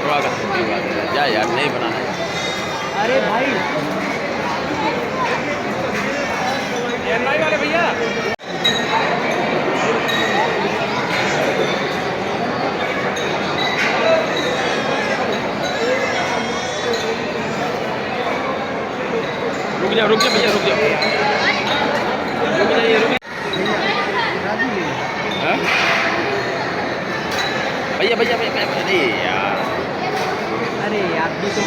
करवा कर दूंगी बात क्या यार नहीं बनाना यार। अरे भाई एनआई वाले भैया रुक जा भैया रुक जाओ रुक जाइए रुक हाँ? भैया भैया भैया अरे यार अरे यार भी तो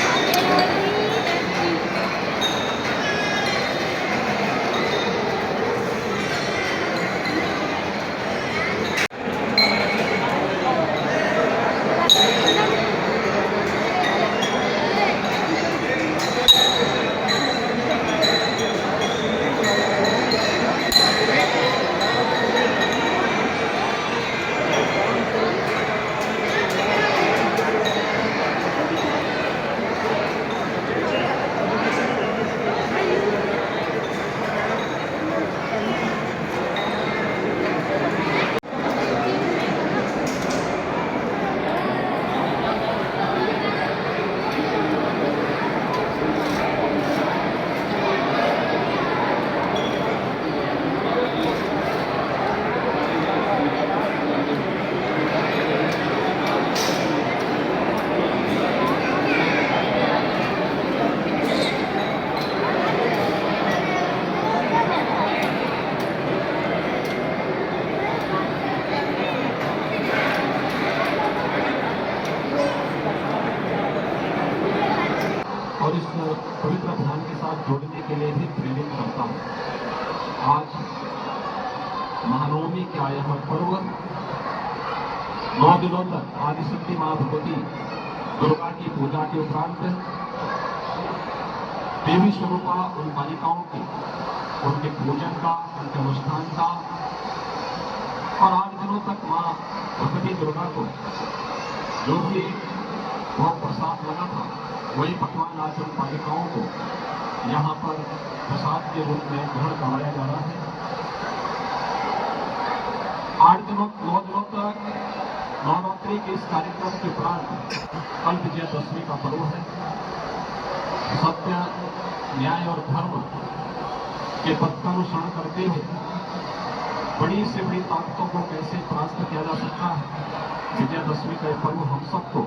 और इस पवित्र अभियान के साथ जोड़ने के लिए भी प्रेरित करता हूँ। आज महानवमी का यह पर्व 9 दिनों तक आदिशक्ति मां भगवती दुर्गा की पूजा के उपरांत देवी स्वरूपा उन बालिकाओं के उनके पूजन का उनके अनुष्ठान का और 8 दिनों तक मां भगवती दुर्गा को जो भी बहुत प्रसाद लगा था वही पकवान आज उन बालिकाओं को यहाँ पर प्रसाद के रूप में ग्रहण कराया जा रहा है। 9 दिनों तक नवरात्रि के इस कार्यक्रम के उपरांत कल विजयादशमी का पर्व है। सत्य न्याय और धर्म के पथ का अनुसरण करते हुए बड़ी से बड़ी ताकतों को कैसे परास्त किया जा सकता है, विजयादशमी का पर्व हम सबको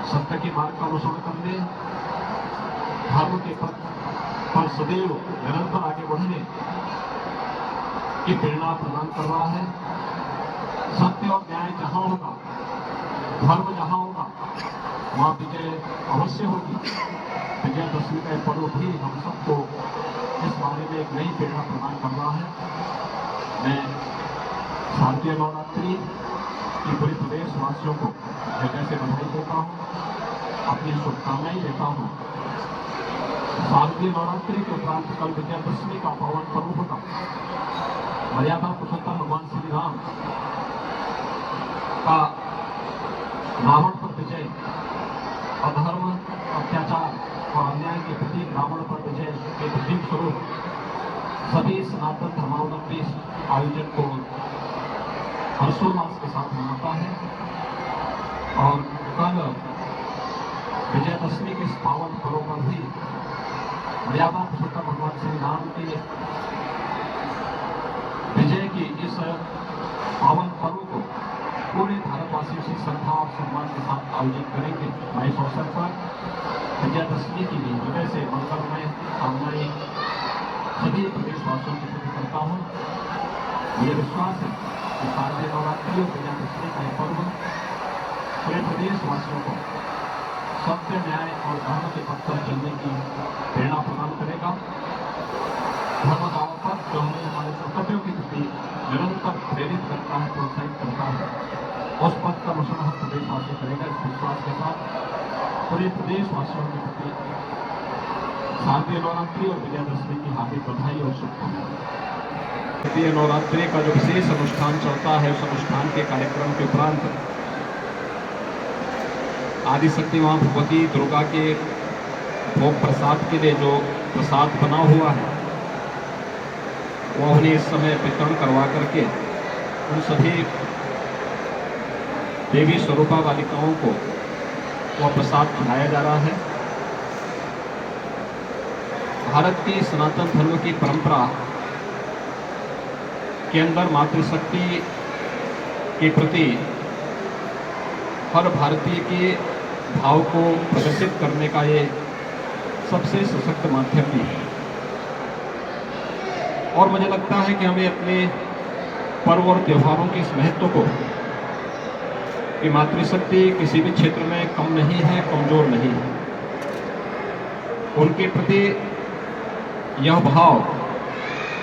सत्य के मार्ग का अनुसरण करने, धर्म के पथ पर सदैव निरंतर आगे बढ़ने की प्रेरणा प्रदान कर रहा है। सत्य और न्याय जहां होगा, धर्म जहां होगा, वहां विजय अवश्य होगी। विजयादशमी का पर्व भी हम सबको इस बारे में एक नई प्रेरणा प्रदान कर रहा है। मैं शारदीय नवरात्रि की पूरे प्रदेशवासियों को हृदय से बधाई देता हूँ, अपनी शुभकामनाएं देता हूँ। शारदीय नवरात्रि के उपरांत कल विजयादशमी का पावन पर्व होगा। मर्यादा पुरुषोत्तम भगवान श्री राम का रावण पर विजय, अधर्म अत्याचार और अन्याय के प्रतीक रावण पर विजय के प्रतीक स्वरूप सभी सनातन धर्मावलंबी आयोजन को हर्षोल्लास के साथ मनाता है। और कल विजयादशमी के इस पावन पर्व पर भी मर्यादा पुरुषोत्तम भगवान श्री राम के विजय की इस पावन पर्व को पूरे भारतवासियों से श्रद्धा और सम्मान के साथ आयोजित करेंगे। मैं इस अवसर पर विजयादशमी की भी हृदय से मंगलमय कामनाएं सभी प्रदेशवासियों के प्रति करता हूँ। मुझे विश्वास है कि शारदीय नवरात्रि और विजयादशमी का यह पर्व पूरे प्रदेशवासियों को सत्य न्याय और धर्म के पथ पर चलने की प्रेरणा प्रदान करेगा। धर्म दाव पर जो हमें हमारे कर्तव्यों के प्रति निरंतर प्रेरित करता है, प्रोत्साहित करता है, उस पथ का अनुसरण हम प्रदेशवासी करेगा। इस विश्वास के साथ पूरे प्रदेशवासियों के प्रति शारदीय नवरात्रि और विजयादशमी की हार्दिक बधाई और शुभकामनाएं। शारदीय नवरात्रि का जो विशेष अनुष्ठान चलता है, उस अनुष्ठान के कार्यक्रम के उपरांत आदिशक्ति मां भगवती दुर्गा के भोग प्रसाद के लिए जो प्रसाद बना हुआ है वो उन्हें इस समय वितरण करवा करके उन सभी देवी स्वरूपा बालिकाओं को वह प्रसाद खिलाया जा रहा है। भारत की सनातन धर्म की परंपरा के अंदर मातृशक्ति के प्रति हर भारतीय के भाव को प्रदर्शित करने का ये सबसे सशक्त माध्यम भी है। और मुझे लगता है कि हमें अपने पर्व और त्योहारों के इस महत्व को, कि मातृशक्ति किसी भी क्षेत्र में कम नहीं है, कमजोर नहीं है, उनके प्रति यह भाव,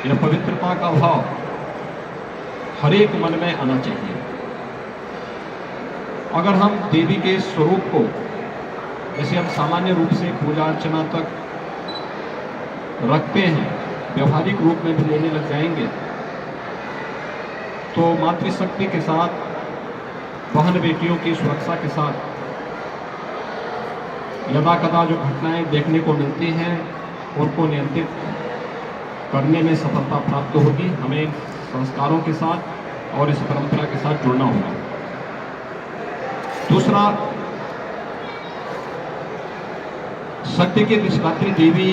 यह पवित्रता का भाव हर एक मन में आना चाहिए। अगर हम देवी के स्वरूप को, जैसे हम सामान्य रूप से पूजा अर्चना तक रखते हैं, व्यवहारिक रूप में भी लेने लग जाएंगे, तो मातृशक्ति के साथ, बहन बेटियों की सुरक्षा के साथ यदा कदा जो घटनाएं देखने को मिलती हैं, उनको नियंत्रित करने में सफलता प्राप्त होगी। हमें संस्कारों के साथ और इस परंपरा के साथ जुड़ना होगा। दूसरा, सत्य की अधिष्ठात्री देवी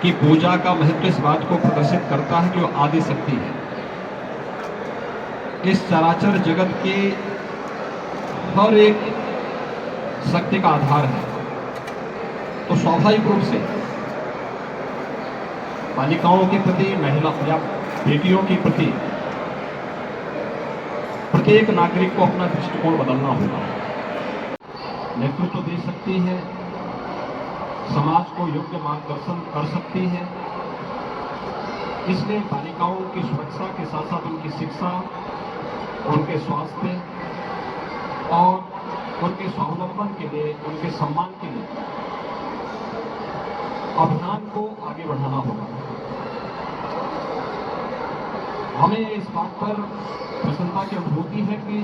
की पूजा का महत्व इस बात को प्रदर्शित करता है कि वो आदि शक्ति है, इस चराचर जगत के हर एक शक्ति का आधार है। तो स्वाभाविक रूप से बालिकाओं के प्रति, महिला या बेटियों के प्रति प्रत्येक नागरिक को अपना दृष्टिकोण बदलना होगा। नेतृत्व दे सकती है, समाज को योग्य मार्गदर्शन कर सकती है। इसलिए बालिकाओं की सुरक्षा के साथ साथ उनकी शिक्षा, उनके स्वास्थ्य और उनके स्वावलंबन के लिए, उनके सम्मान के लिए अभियान को आगे बढ़ाना होगा। हमें इस बात पर प्रसन्नता की अनुभूति है कि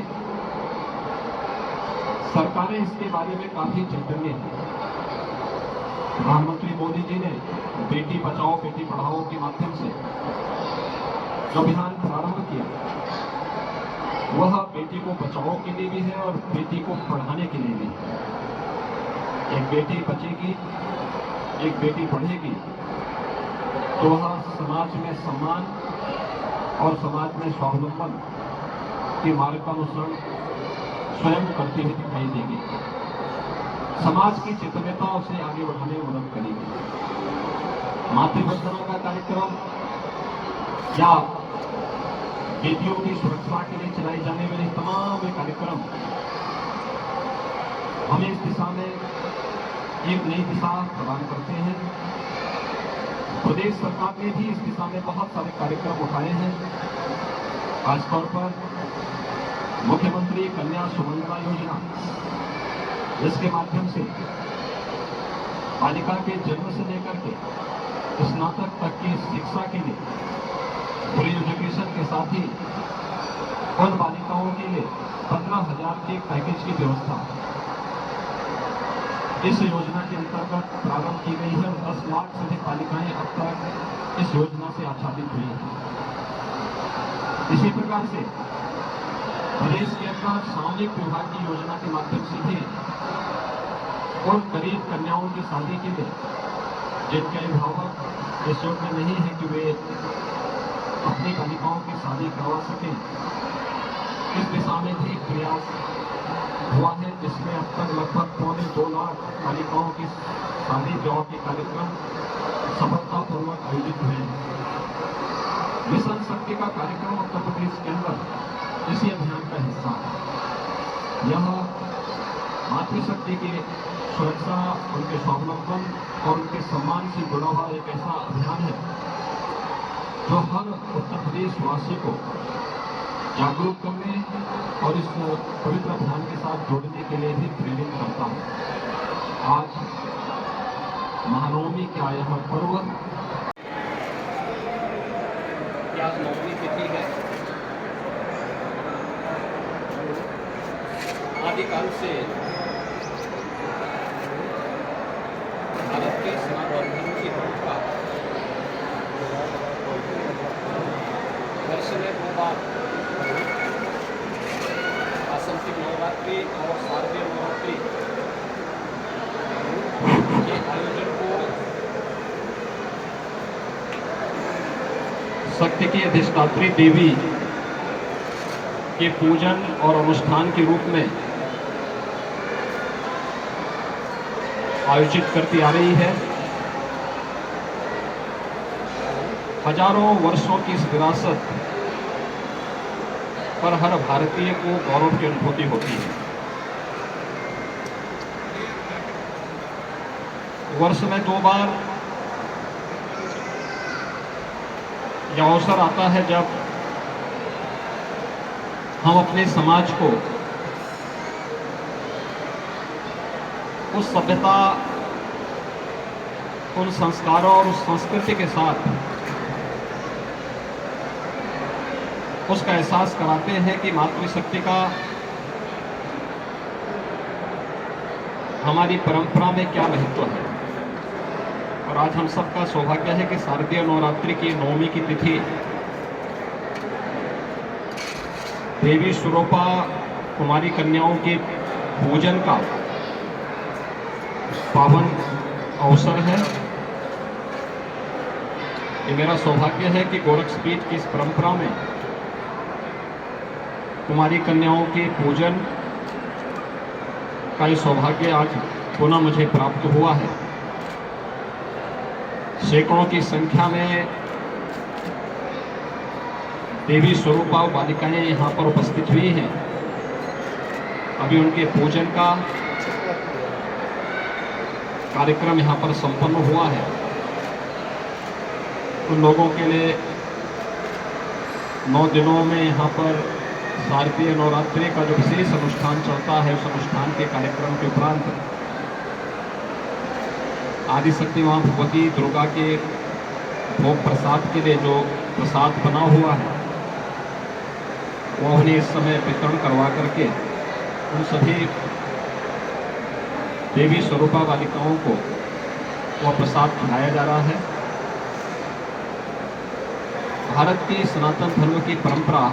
सरकारें इसके बारे में काफी चैतन्य हैं। प्रधानमंत्री मोदी जी ने बेटी बचाओ बेटी पढ़ाओ के माध्यम से जो अभियान प्रारंभ किया, वह बेटी को बचाओ के लिए भी है और बेटी को पढ़ाने के लिए भी है। एक बेटी बचेगी, एक बेटी पढ़ेगी, तो वह समाज में सम्मान और समाज में स्वावलंबन के मार्ग का अनुसरण स्वयं करती हुई दिखाई देगी। समाज की चेतनता उसे आगे बढ़ाने में मदद करेगी। मातृवंदना का कार्यक्रम या बेटियों की सुरक्षा के लिए चलाए जाने वाले तमाम कार्यक्रम हमें इस दिशा में एक नई दिशा प्रदान करते हैं। प्रदेश सरकार ने भी इस दिशा में बहुत सारे कार्यक्रम उठाए हैं। खासतौर पर मुख्यमंत्री कन्या सुमंगला योजना, जिसके माध्यम से बालिका के जन्म से लेकर के स्नातक तक की शिक्षा के लिए फ्री एजुकेशन के साथ ही उन बालिकाओं के लिए 15,000 के पैकेज की व्यवस्था इस योजना के अंतर्गत प्रारंभ की गई है। 10 लाख से अधिक बालिकाएं अब तक इस योजना से आच्छादित हुई हैं। इसी प्रकार से प्रदेश के अंदर सामूहिक विवाह की योजना के माध्यम से भी उन गरीब कन्याओं की शादी के लिए जिनके अभिभावक इस योग में नहीं है कि वे अपनी बालिकाओं की शादी करवा सकें, इस दिशा में भी प्रयास हुआ है, जिसमें अब तक लगभग 2.25 लाख बालिकाओं की शादी विवाह के कार्यक्रम सफलतापूर्वक आयोजित हुए हैं। मिशन शक्ति का कार्यक्रम उत्तर प्रदेश के अंदर इसी अभियान का हिस्सा है। यह मातृशक्ति की सुरक्षा, उनके स्वावलंबन और उनके सम्मान से जुड़ा हुआ एक ऐसा अभियान है जो हर उत्तर प्रदेश वासी को जागरूक करने और इस पवित्र अभियान के साथ जोड़ने के लिए भी प्रेरित करता हूं। आज महानवमी का यह पर्व, आज नवमी तिथि है। आदिकाल से भारत के सनातन धर्म की परंपरा वर्ष में 2 बार आसन कार्तिक नवरात्रि और शारदीय नवरात्रि के आयोजन को शक्ति की अधिष्ठात्री देवी के पूजन और अनुष्ठान के रूप में आयोजित करती आ रही है। हजारों वर्षों की इस विरासत पर हर भारतीय को गौरव की अनुभूति होती है। वर्ष में 2 बार यह अवसर आता है जब हम अपने समाज को उस सभ्यता, उन संस्कारों और उस संस्कृति के साथ उसका एहसास कराते हैं कि मातृशक्ति का हमारी परंपरा में क्या महत्व है। और आज हम सबका सौभाग्य है कि शारदीय नवरात्रि की नवमी की तिथि देवी स्वरूपा कुमारी कन्याओं के पूजन का पावन अवसर है। ये मेरा सौभाग्य है कि गोरक्षपीठ की इस परंपरा में कुमारी कन्याओं के पूजन का ये सौभाग्य आज पुनः मुझे प्राप्त हुआ है। सैकड़ों की संख्या में देवी स्वरूपा बालिकाएं यहाँ पर उपस्थित हुई हैं। अभी उनके पूजन का कार्यक्रम यहाँ पर संपन्न हुआ है। उन लोगों के लिए 9 दिनों में यहाँ पर शारदीय नवरात्रि का जो विशेष अनुष्ठान चलता है, उस अनुष्ठान के कार्यक्रम के उपरांत आदिशक्ति मां भगवती दुर्गा के भोग प्रसाद के लिए जो प्रसाद बना हुआ है वो उन्हें इस समय वितरण करवा करके उन सभी देवी स्वरूपा बालिकाओं को वह प्रसाद खिलाया जा रहा है। भारत की सनातन धर्म की परंपरा